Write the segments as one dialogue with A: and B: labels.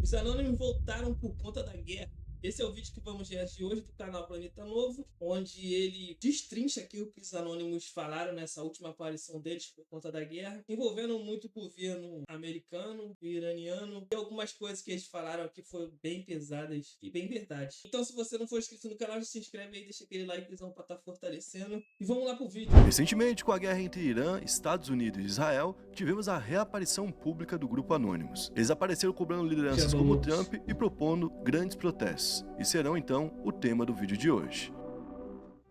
A: Os anônimos voltaram por conta da guerra. Esse é o vídeo que vamos reagir hoje do canal Planeta Novo, onde ele destrincha aqui o que os anônimos falaram nessa última aparição deles por conta da guerra, envolvendo muito o governo americano e iraniano, e algumas coisas que eles falaram aqui foram bem pesadas e bem verdade. Então, se você não for inscrito no canal, já se inscreve aí, deixa aquele likezão pra estar fortalecendo. E vamos lá pro vídeo.
B: Recentemente, com a guerra entre Irã, Estados Unidos e Israel, tivemos a reaparição pública do grupo Anonymous. Eles apareceram cobrando lideranças como Trump e propondo grandes protestos. E serão então o tema do vídeo de hoje.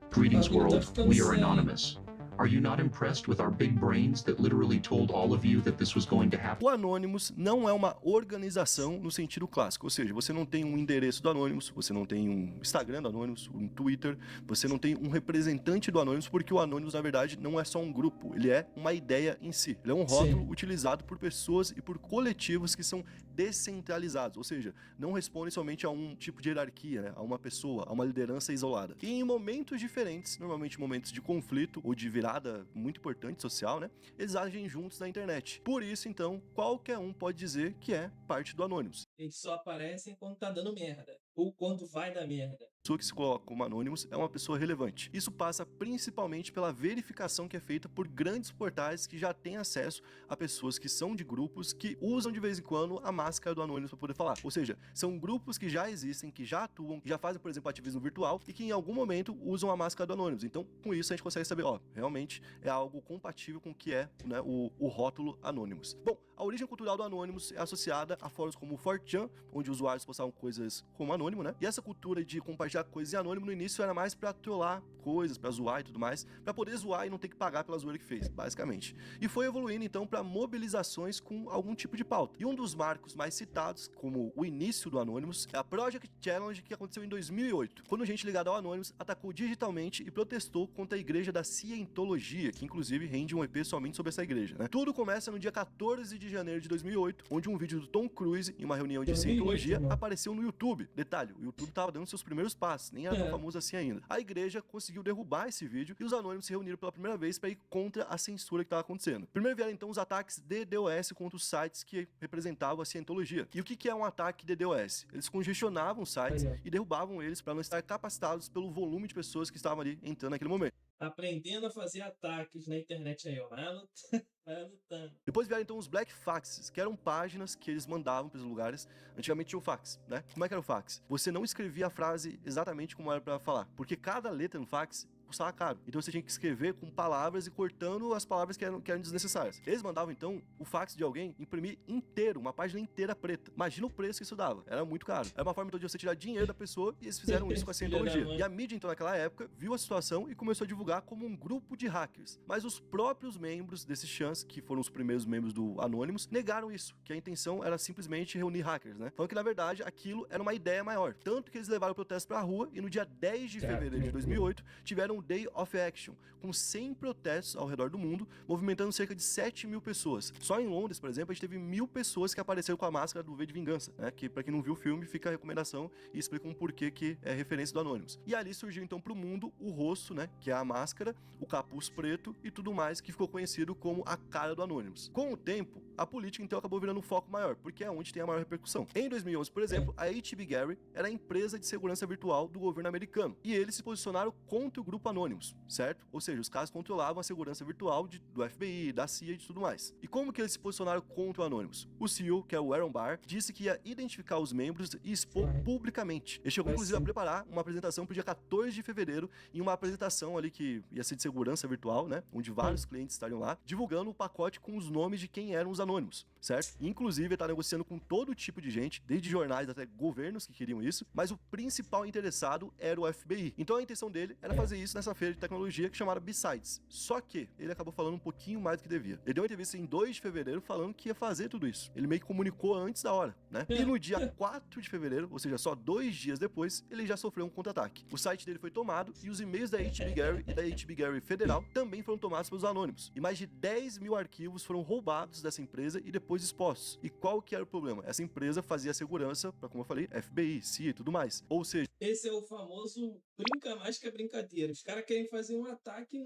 C: Greetings world, we are Anonymous. Are you not impressed with our big brains that literally told all of you that this was going to happen?
B: O Anonymous não é uma organização no sentido clássico, ou seja, você não tem um endereço do Anonymous, você não tem um Instagram do Anonymous, um Twitter, você não tem um representante do Anonymous, porque o Anonymous, na verdade, não é só um grupo, ele é uma ideia em si. Ele é um rótulo utilizado por pessoas e por coletivos que são descentralizados, ou seja, não respondem somente a um tipo de hierarquia, né, a uma pessoa, a uma liderança isolada. E em momentos diferentes, normalmente momentos de conflito ou de virada muito importante social, né, eles agem juntos na internet. Por isso, então, qualquer um pode dizer que é parte do Anonymous.
A: Eles só aparecem quando tá dando merda, ou quando vai dar merda.
B: A pessoa que se coloca como Anonymous é uma pessoa relevante. Isso passa principalmente pela verificação que é feita por grandes portais que já têm acesso a pessoas que são de grupos que usam de vez em quando a máscara do Anonymous para poder falar. Ou seja, são grupos que já existem, que já atuam, que já fazem, por exemplo, ativismo virtual e que em algum momento usam a máscara do Anonymous. Então, com isso a gente consegue saber, ó, realmente é algo compatível com o que é, né, o rótulo Anonymous. Bom, a origem cultural do Anonymous é associada a fóruns como o 4chan, onde usuários postavam coisas como anônimo, né? E essa cultura de compartilhar coisas em anônimo no início era mais pra trollar coisas, pra zoar e tudo mais, pra poder zoar e não ter que pagar pela zoeira que fez, basicamente. E foi evoluindo então pra mobilizações com algum tipo de pauta. E um dos marcos mais citados, como o início do Anonymous, é a Project Challenge, que aconteceu em 2008, quando gente ligada ao Anonymous atacou digitalmente e protestou contra a igreja da Cientologia, que inclusive rende um EP somente sobre essa igreja, né? Tudo começa no dia 14 de janeiro de 2008, onde um vídeo do Tom Cruise em uma reunião de Cientologia apareceu no YouTube. Detalhe, o YouTube tava dando seus primeiros passos, nem era tão famoso assim ainda. A igreja conseguiu derrubar esse vídeo e os anônimos se reuniram pela primeira vez para ir contra a censura que estava acontecendo. Primeiro vieram então os ataques DDoS contra os sites que representavam a Cientologia. E o que é um ataque DDoS? Eles congestionavam os sites e derrubavam eles para não estar capacitados pelo volume de pessoas que estavam ali entrando naquele momento.
A: Aprendendo a fazer ataques na internet aí, ó. Vai anotando.
B: Depois vieram então os Black Faxes, que eram páginas que eles mandavam para os lugares. Antigamente tinha o fax, né? Como é que era o fax? Você não escrevia a frase exatamente como era para falar, porque cada letra no fax custava caro. Então você tinha que escrever com palavras e cortando as palavras que eram desnecessárias. Eles mandavam então o fax de alguém imprimir inteiro, uma página inteira preta. Imagina o preço que isso dava. Era muito caro. Era uma forma então de você tirar dinheiro da pessoa e eles fizeram isso com a Cientologia. E a mídia então naquela época viu a situação e começou a divulgar como um grupo de hackers. Mas os próprios membros desses chans, que foram os primeiros membros do Anonymous, negaram isso, que a intenção era simplesmente reunir hackers, né? Falando que na verdade aquilo era uma ideia maior. Tanto que eles levaram o protesto pra rua e no dia 10 de fevereiro de 2008 tiveram um Day of Action, com 100 protestos ao redor do mundo, movimentando cerca de 7 mil pessoas. Só em Londres, por exemplo, a gente teve 1000 pessoas que apareceram com a máscara do V de Vingança, né? Que pra quem não viu o filme, fica a recomendação e explica um porquê que é referência do Anonymous. E ali surgiu então pro mundo o rosto, né? Que é a máscara, o capuz preto e tudo mais, que ficou conhecido como a cara do Anonymous. Com o tempo, a política então acabou virando um foco maior, porque é onde tem a maior repercussão. Em 2011, por exemplo, a HB Gary era a empresa de segurança virtual do governo americano, e eles se posicionaram contra o grupo Anonymous, certo? Ou seja, os caras controlavam a segurança virtual do FBI, da CIA e de tudo mais. E como que eles se posicionaram contra o Anonymous? O CEO, que é o Aaron Barr, disse que ia identificar os membros e expor publicamente. Ele chegou inclusive a preparar uma apresentação pro dia 14 de fevereiro, em uma apresentação ali que ia ser de segurança virtual, né? Onde vários clientes estariam lá, divulgando o pacote com os nomes de quem eram os Anônimos, certo? Inclusive, ele tá negociando com todo tipo de gente, desde jornais até governos que queriam isso, mas o principal interessado era o FBI. Então a intenção dele era fazer isso nessa feira de tecnologia que chamada B-Sides. Só que ele acabou falando um pouquinho mais do que devia. Ele deu uma entrevista em 2 de fevereiro falando que ia fazer tudo isso. Ele meio que comunicou antes da hora, né? E no dia 4 de fevereiro, ou seja, só 2 dias depois, ele já sofreu um contra-ataque. O site dele foi tomado e os e-mails da HB Gary e da HB Gary Federal também foram tomados pelos Anônimos. E mais de 10 mil arquivos foram roubados dessa empresa e depois expostos. E qual que era o problema? Essa empresa fazia segurança para, como eu falei, FBI, CIA e tudo mais. Ou seja,
A: esse é o famoso brinca mais que a brincadeira. Os caras querem fazer um ataque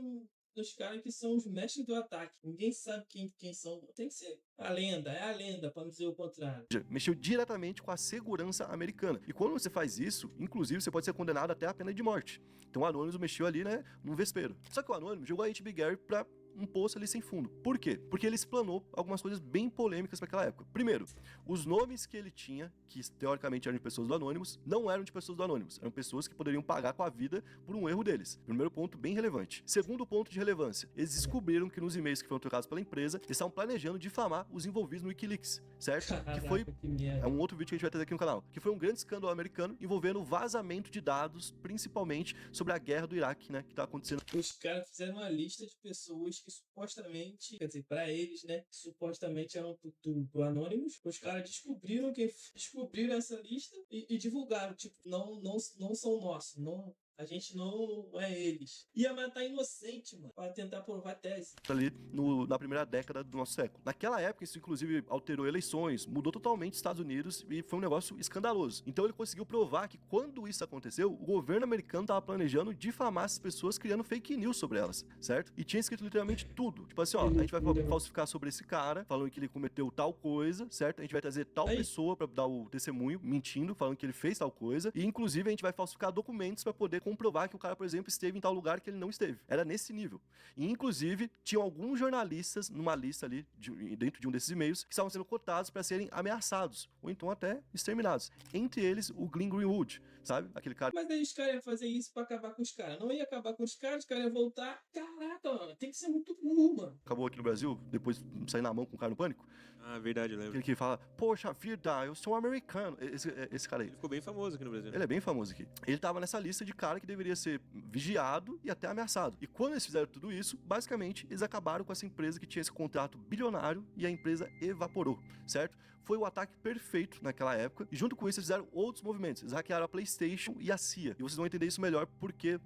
A: dos caras que são os mestres do ataque. Ninguém sabe quem são. Tem que ser a lenda, é a lenda, para não dizer o contrário.
B: Mexeu diretamente com a segurança americana. E quando você faz isso, inclusive, você pode ser condenado até a pena de morte. Então o Anonymous mexeu ali, né, num vespeiro. Só que o Anonymous jogou a H.B. Gary pra um poço ali sem fundo. Por quê? Porque ele explanou algumas coisas bem polêmicas para aquela época. Primeiro, os nomes que ele tinha, que teoricamente eram de pessoas do Anonymous, não eram de pessoas do Anonymous. Eram pessoas que poderiam pagar com a vida por um erro deles. Primeiro ponto bem relevante. Segundo ponto de relevância, eles descobriram que nos e-mails que foram trocados pela empresa, eles estavam planejando difamar os envolvidos no WikiLeaks, certo?
A: Caraca,
B: que foi
A: merda.
B: é um outro vídeo que a gente vai trazer aqui no canal, que foi um grande escândalo americano envolvendo o vazamento de dados, principalmente sobre a guerra do Iraque, né, que tá acontecendo.
A: Os caras fizeram uma lista de pessoas que supostamente, quer dizer, pra eles, né, supostamente eram do Anonymous. Os caras descobriram essa lista e divulgaram, tipo, não são nossos, não. A gente não é eles. Ia matar inocente, mano, pra tentar provar a tese.
B: Ali na primeira década do nosso século. Naquela época, isso inclusive alterou eleições, mudou totalmente os Estados Unidos e foi um negócio escandaloso. Então ele conseguiu provar que quando isso aconteceu, o governo americano estava planejando difamar essas pessoas, criando fake news sobre elas, certo? E tinha escrito literalmente tudo. Tipo assim, ó, a gente vai falsificar sobre esse cara, falando que ele cometeu tal coisa, certo? A gente vai trazer tal pessoa pra dar o testemunho, mentindo, falando que ele fez tal coisa. E inclusive a gente vai falsificar documentos pra poder comprovar que o cara, por exemplo, esteve em tal lugar que ele não esteve. Era nesse nível. E, inclusive, tinham alguns jornalistas numa lista ali, dentro de um desses e-mails, que estavam sendo cotados para serem ameaçados, ou então até exterminados. Entre eles, o Glenn Greenwood, sabe? Aquele cara...
A: Mas aí os caras iam fazer isso pra acabar com os caras. Não ia acabar com os caras iam voltar. Caraca, mano, tem que ser muito burro, mano.
B: Acabou aqui no Brasil, depois de sair na mão com o cara no Pânico.
D: Ah, verdade, eu lembro.
B: Aquele que fala, poxa vida, eu sou um americano. Esse cara aí.
D: Ele ficou bem famoso aqui no Brasil.
B: Ele é bem famoso aqui. Ele tava nessa lista de cara que deveria ser vigiado e até ameaçado. E quando eles fizeram tudo isso, basicamente, eles acabaram com essa empresa que tinha esse contrato bilionário e a empresa evaporou, certo? Foi o ataque perfeito naquela época. E junto com isso, eles fizeram outros movimentos. Eles hackearam a PlayStation e a CIA. E vocês vão entender isso melhor,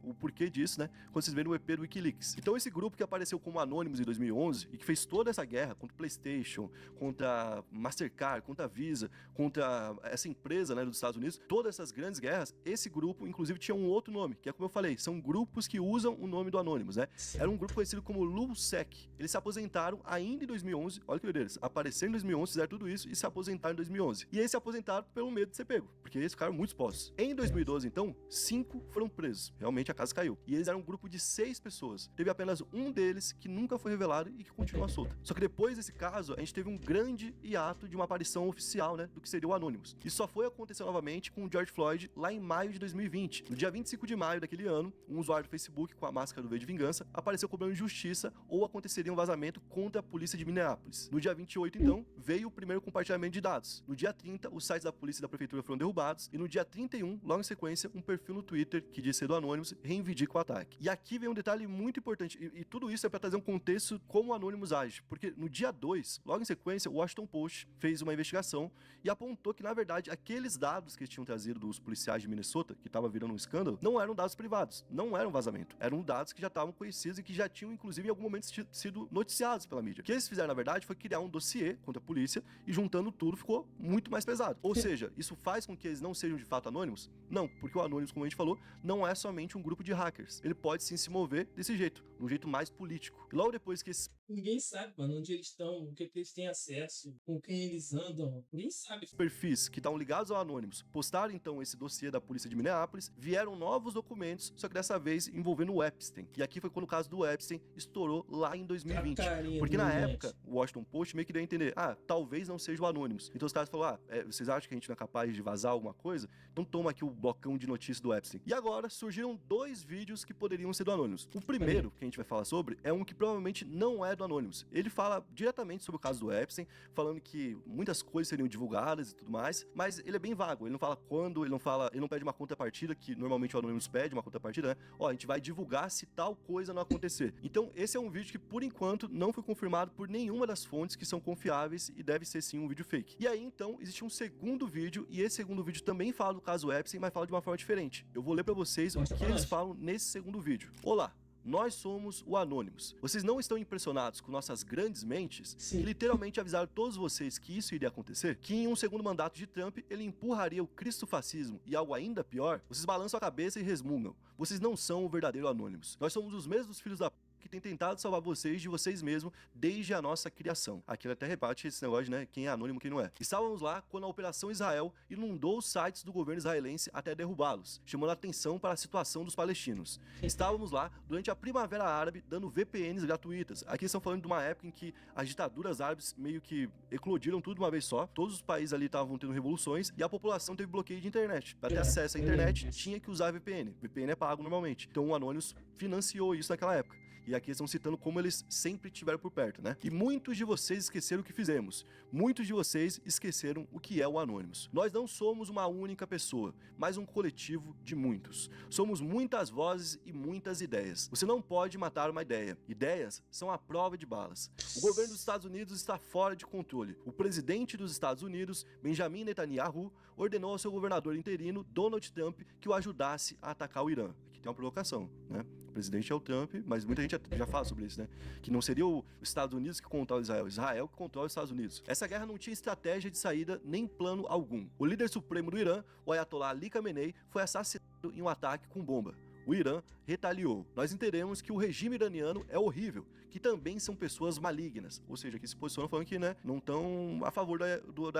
B: o porquê disso, né? Quando vocês verem o EP do WikiLeaks. Então, esse grupo que apareceu como Anonymous em 2011 e que fez toda essa guerra contra o PlayStation, contra a Mastercard, contra a Visa, contra essa empresa, né, dos Estados Unidos, todas essas grandes guerras, esse grupo, inclusive, tinha um outro nome, que é como eu falei, são grupos que usam o nome do Anonymous, né? Era um grupo conhecido como LulzSec. Eles se aposentaram ainda em 2011, olha que doideira, eles apareceram em 2011, fizeram tudo isso e se aposentaram em 2011. E eles se aposentaram pelo medo de ser pego, porque eles ficaram muito expostos. Em 2012, então, 5 foram presos. Realmente a casa caiu. E eles eram um grupo de 6 pessoas. Teve apenas um deles que nunca foi revelado e que continua solto. Só que depois desse caso, a gente teve um grande hiato de uma aparição oficial, né, do que seria o Anonymous. Isso só foi acontecer novamente com o George Floyd lá em maio de 2020. No dia 25 de maio daquele ano, um usuário do Facebook com a máscara do V de Vingança apareceu cobrando justiça ou aconteceria um vazamento contra a polícia de Minneapolis. No dia 28, então, veio o primeiro compartilhamento de dados. No dia 30, os sites da polícia e da prefeitura foram derrubados. E no dia 31, logo em sequência, um perfil no Twitter que diz ser do Anonymous reivindica o ataque. E aqui vem um detalhe muito importante. E tudo isso é para trazer um contexto como o Anonymous age. Porque no dia 2, logo em sequência, o Washington Post fez uma investigação e apontou que, na verdade, aqueles dados que eles tinham trazido dos policiais de Minnesota, que estava virando um escândalo, não eram dados privados, não eram vazamento. Eram dados que já estavam conhecidos e que já tinham, inclusive, em algum momento sido noticiados pela mídia. O que eles fizeram, na verdade, foi criar um dossiê contra a polícia e, juntando tudo, ficou muito mais pesado. Ou seja, isso faz com que eles não sejam de fato anônimos? Não, porque o Anonymous, como a gente falou, não é somente um grupo de hackers. Ele pode sim se mover desse jeito, de um jeito mais político. E logo depois que esses
A: Ninguém sabe, mano, onde eles estão, o que eles têm acesso, com quem eles andam. Ninguém sabe.
B: perfis que estavam ligados ao Anonymous postaram então esse dossiê da polícia de Minneapolis, vieram novos documentos, só que dessa vez envolvendo o Epstein. E aqui foi quando o caso do Epstein estourou lá em 2020. Porque na época, o Washington Post meio que deu a entender, talvez não seja o Anonymous. Então os caras falaram, vocês acham que a gente não é capaz de vazar alguma coisa? Então toma aqui o blocão de notícias do Epstein. E agora surgiram 2 vídeos que poderiam ser do Anonymous. O primeiro que a gente vai falar sobre é um que provavelmente não é do Anonymous. Ele fala diretamente sobre o caso do Epstein, falando que muitas coisas seriam divulgadas e tudo mais, mas ele é bem vago. Ele não fala quando, ele não pede uma contrapartida, que normalmente o Anonymous pede uma contrapartida, né? A gente vai divulgar se tal coisa não acontecer. Então esse é um vídeo que por enquanto não foi confirmado por nenhuma das fontes que são confiáveis e deve ser sim um vídeo fake. E aí então existe um segundo vídeo, e esse segundo vídeo também fala do caso Epstein, mas fala de uma forma diferente. Eu vou ler pra vocês o que eles falam nesse segundo vídeo. Olá, nós somos o Anonymous. Vocês não estão impressionados com nossas grandes mentes?
A: Sim.
B: Que literalmente avisaram todos vocês que isso iria acontecer? Que em um segundo mandato de Trump, ele empurraria o cristofascismo e algo ainda pior? Vocês balançam a cabeça e resmungam. Vocês não são o verdadeiro Anonymous. Nós somos os mesmos filhos da que tem tentado salvar vocês de vocês mesmos desde a nossa criação. Aqui ele até rebate esse negócio, né? Quem é anônimo, quem não é. Estávamos lá quando a Operação Israel inundou os sites do governo israelense até derrubá-los, chamando a atenção para a situação dos palestinos. Estávamos lá durante a Primavera Árabe dando VPNs gratuitas. Aqui estão falando de uma época em que as ditaduras árabes meio que eclodiram tudo de uma vez só. Todos os países ali estavam tendo revoluções e a população teve bloqueio de internet. Para ter acesso à internet, tinha que usar VPN. VPN é pago normalmente. Então o Anonymous financiou isso naquela época. E aqui estão citando como eles sempre estiveram por perto, né? E muitos de vocês esqueceram o que fizemos. Muitos de vocês esqueceram o que é o Anonymous. Nós não somos uma única pessoa, mas um coletivo de muitos. Somos muitas vozes e muitas ideias. Você não pode matar uma ideia. Ideias são a prova de balas. O governo dos Estados Unidos está fora de controle. O presidente dos Estados Unidos, Benjamin Netanyahu, ordenou ao seu governador interino, Donald Trump, que o ajudasse a atacar o Irã. Aqui tem uma provocação, né? O presidente é o Trump, mas muita gente já fala sobre isso, né? Que não seria os Estados Unidos que controla Israel, Israel que controla os Estados Unidos. Essa guerra não tinha estratégia de saída nem plano algum. O líder supremo do Irã, o Ayatollah Ali Khamenei, foi assassinado em um ataque com bomba. O Irã retaliou. Nós entendemos que o regime iraniano é horrível, que também são pessoas malignas, ou seja, que se posicionam falando que, né, não estão a favor da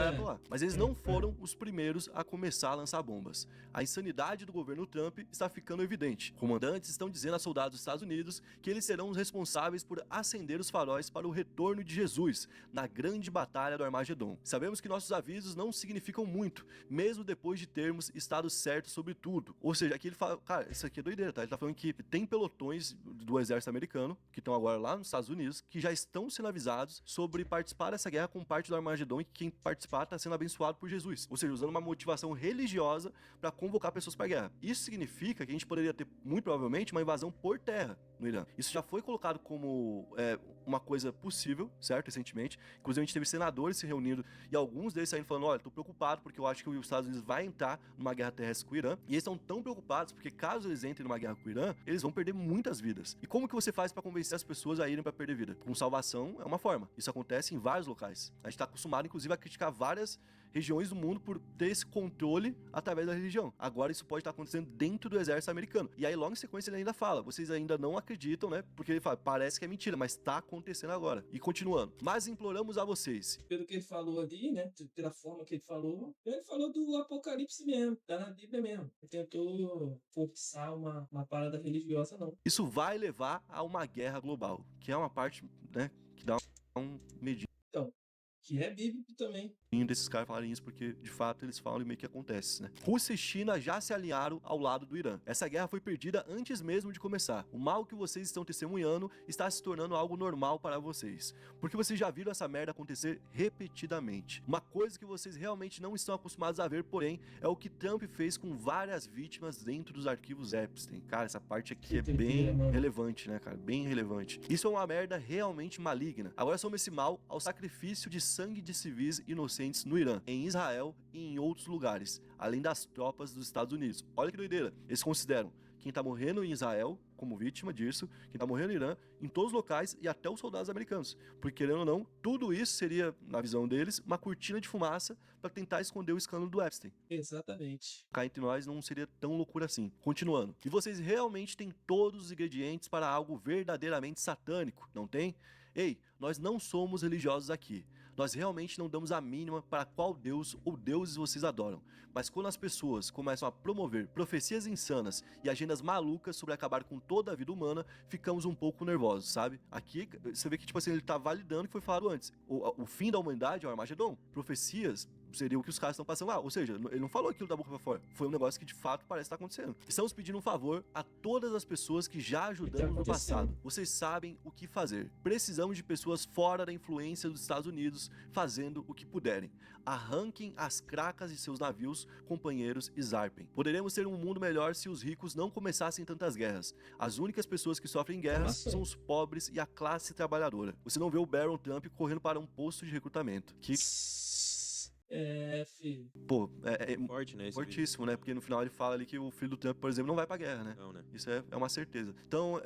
B: Ayatollah. Mas eles não foram os primeiros a começar a lançar bombas. A insanidade do governo Trump está ficando evidente. Comandantes estão dizendo a soldados dos Estados Unidos que eles serão os responsáveis por acender os faróis para o retorno de Jesus na grande batalha do Armagedon. Sabemos que nossos avisos não significam muito, mesmo depois de termos estado certos sobre tudo. Ou seja, aqui ele fala, cara, isso aqui é doideira, tá? Ele tá falando que tem pelotões do exército americano, que estão agora lá nos Estados Unidos, que já estão sendo avisados sobre participar dessa guerra com parte do Armagedon e que quem participar está sendo abençoado por Jesus. Ou seja, usando uma motivação religiosa para convocar pessoas para a guerra. Isso significa que a gente poderia ter, muito provavelmente, uma invasão por terra no Irã. Isso já foi colocado como uma coisa possível, certo? Recentemente. Inclusive, a gente teve senadores se reunindo e alguns deles saindo falando, olha, tô preocupado porque eu acho que os Estados Unidos vai entrar numa guerra terrestre com o Irã. E eles estão tão preocupados porque caso eles entrem numa guerra com o Irã, eles vão perder muitas vidas. E como que você faz para convencer as pessoas a irem para perder vida? Com salvação é uma forma. Isso acontece em vários locais. A gente tá acostumado, inclusive, a criticar várias regiões do mundo por ter esse controle através da religião. Agora isso pode estar acontecendo dentro do exército americano. E aí logo em sequência ele ainda fala, vocês ainda não acreditam, né? Porque ele fala, parece que é mentira, mas tá acontecendo agora. E continuando, mas imploramos a vocês.
A: Pelo que ele falou ali, né? Pela forma que ele falou do Apocalipse mesmo, tá na Bíblia mesmo. Ele tentou forçar uma parada religiosa, não.
B: Isso vai levar a uma guerra global, que é uma parte, né, que dá um medinho.
A: Então, que é bíblico também.
B: Desses caras falarem isso porque, de fato, eles falam e meio que acontece, né? Rússia e China já se alinharam ao lado do Irã. Essa guerra foi perdida antes mesmo de começar. O mal que vocês estão testemunhando está se tornando algo normal para vocês. Porque vocês já viram essa merda acontecer repetidamente. Uma coisa que vocês realmente não estão acostumados a ver, porém, é o que Trump fez com várias vítimas dentro dos arquivos Epstein. Cara, essa parte aqui é bem relevante, né, cara? Bem relevante. Isso é uma merda realmente maligna. Agora soma esse mal ao sacrifício de sangue de civis inocentes no Irã, em Israel e em outros lugares, além das tropas dos Estados Unidos. Olha que doideira. Eles consideram quem tá morrendo em Israel como vítima disso, quem tá morrendo no Irã, em todos os locais e até os soldados americanos. Porque, querendo ou não, tudo isso seria, na visão deles, uma cortina de fumaça para tentar esconder o escândalo do Epstein.
A: Exatamente.
B: Cá entre nós não seria tão loucura assim. Continuando. E vocês realmente têm todos os ingredientes para algo verdadeiramente satânico, não tem? Ei, nós não somos religiosos aqui. Nós realmente não damos a mínima para qual Deus ou deuses vocês adoram. Mas quando as pessoas começam a promover profecias insanas e agendas malucas sobre acabar com toda a vida humana, ficamos um pouco nervosos, sabe? Aqui, você vê que, tipo assim, ele tá validando o que foi falado antes. O fim da humanidade é o Armagedon. Profecias seria o que os caras estão passando lá. Ou seja, ele não falou aquilo da boca pra fora. Foi um negócio que de fato parece estar acontecendo. Estamos pedindo um favor a todas as pessoas que já ajudamos no passado. Vocês sabem o que fazer. Precisamos de pessoas fora da influência dos Estados Unidos fazendo o que puderem. Arranquem as cracas de seus navios, companheiros, e zarpem. Poderemos ter um mundo melhor se os ricos não começassem tantas guerras. As únicas pessoas que sofrem guerras são os pobres e a classe trabalhadora. Você não vê o Barron Trump correndo para um posto de recrutamento. Que
A: É, filho.
B: Pô, é
D: Forte, né? Esse vídeo.
B: fortíssimo, né? Porque no final ele fala ali que o filho do Trump, por exemplo, não vai pra guerra, né?
D: Não, né?
B: Isso é uma certeza. Então,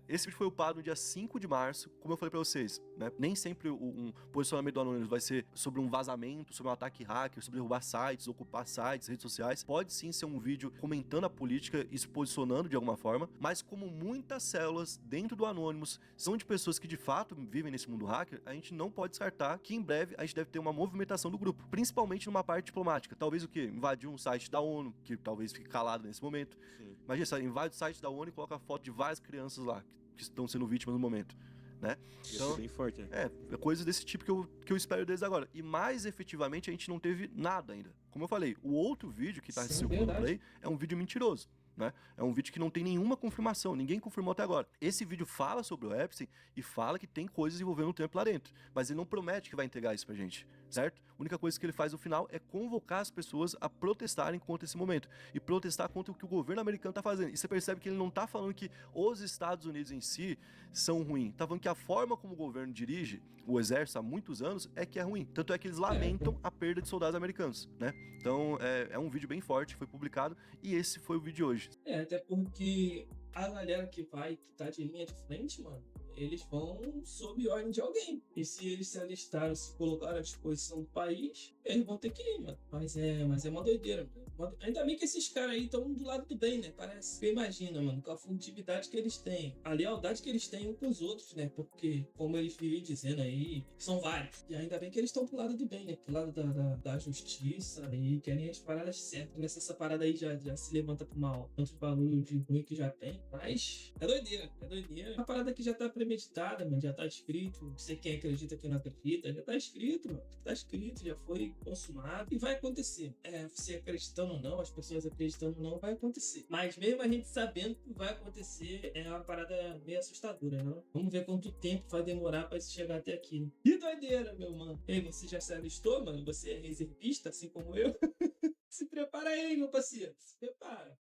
B: esse vídeo foi upado no dia 5 de março, como eu falei pra vocês, né? Nem sempre um posicionamento do Anonymous vai ser sobre um vazamento, sobre um ataque hacker, sobre derrubar sites, ocupar sites, redes sociais. Pode sim ser um vídeo comentando a política e se posicionando de alguma forma, mas como muitas células dentro do Anonymous são de pessoas que de fato vivem nesse mundo hacker, a gente não pode descartar que em breve a gente deve ter uma movimentação do grupo, principalmente numa parte diplomática. Talvez o quê? Invadir um site da ONU, que talvez fique calado nesse momento.
D: Sim.
B: Imagina, você invade o site da ONU e coloca a foto de várias crianças lá, que estão sendo vítimas no momento, né?
D: Isso é bem forte, né?
B: É coisas desse tipo que eu espero deles agora. E mais efetivamente a gente não teve nada ainda. Como eu falei, o outro vídeo que tá
A: Sim,
B: circulando por
A: verdade.
B: aí é um vídeo mentiroso, né? É um vídeo que não tem nenhuma confirmação, ninguém confirmou até agora. Esse vídeo fala sobre o Epstein e fala que tem coisas envolvendo o Trump lá dentro, mas ele não promete que vai entregar isso pra gente, certo? A única coisa que ele faz no final é convocar as pessoas a protestarem contra esse momento e protestar contra o que o governo americano tá fazendo. E você percebe que ele não tá falando que os Estados Unidos em si são ruins, tá falando que a forma como o governo dirige o exército há muitos anos é que é ruim. Tanto é que eles lamentam a perda de soldados americanos, né? Então é um vídeo bem forte, foi publicado e esse foi o vídeo de hoje.
A: Até porque a galera que tá de linha de frente, mano, eles vão sob ordem de alguém. E se eles se alistaram, se colocaram à disposição do país, eles vão ter que ir, mano. Mas é uma doideira, mano. Ainda bem que esses caras aí estão do lado do bem, né? Parece. Você imagina, mano, com a funditividade que eles têm, a lealdade que eles têm uns com os outros, né? Porque, como eles vivem dizendo aí, são vários. E ainda bem que eles estão pro lado do bem, né? Pro lado da justiça e querem as paradas certas. Nessa essa parada aí já se levanta pro mal. Tanto barulho de ruim que já tem. Mas é doideira, é doideira. É uma parada que já tá premeditada, mano. Já tá escrito. Não sei quem acredita, quem não acredita. Já tá escrito, mano. Tá escrito, já foi consumado. E vai acontecer. Você acreditando ou não, as pessoas acreditando ou não, vai acontecer. Mas mesmo a gente sabendo que vai acontecer, é uma parada meio assustadora, não? Vamos ver quanto tempo vai demorar pra isso chegar até aqui. Né? Que doideira, meu mano. Ei, você já se alistou, mano? Você é reservista, assim como eu? Se prepara aí, meu parceiro. Se prepara.